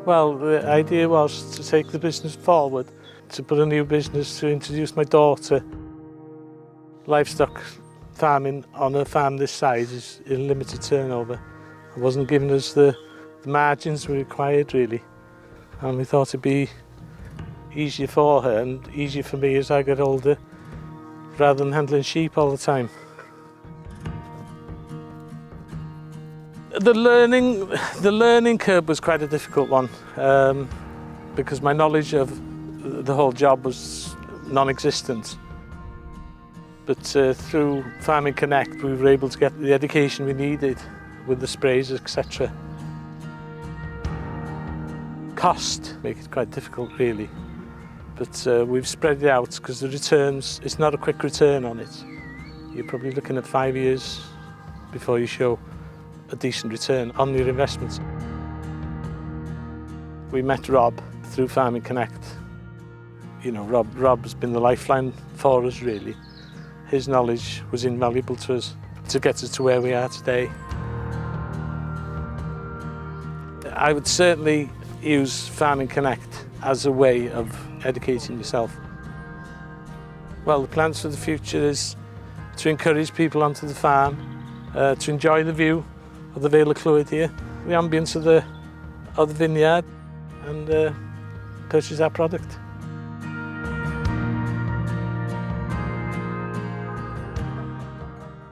Well, the idea was to take the business forward, to put a new business, to introduce my daughter. Livestock farming on a farm this size is a limited turnover. It wasn't giving us the margins we required, really. And we thought it'd be easier for her and easier for me as I get older, rather than handling sheep all the time. The learning curve was quite a difficult one because my knowledge of the whole job was non-existent. But through Farming Connect, we were able to get the education we needed with the sprays, etc. Cost make it quite difficult, really. But we've spread it out because the returns, it's not a quick return on it. You're probably looking at 5 years before you show a decent return on your investments. We met Rob through Farming Connect. You know, Rob's been the lifeline for us, really. His knowledge was invaluable to us to get us to where we are today. I would certainly use Farming Connect as a way of educating yourself. Well, the plans for the future is to encourage people onto the farm, to enjoy the view of the Vale of Clwyd here, the ambience of the vineyard, and purchase our product.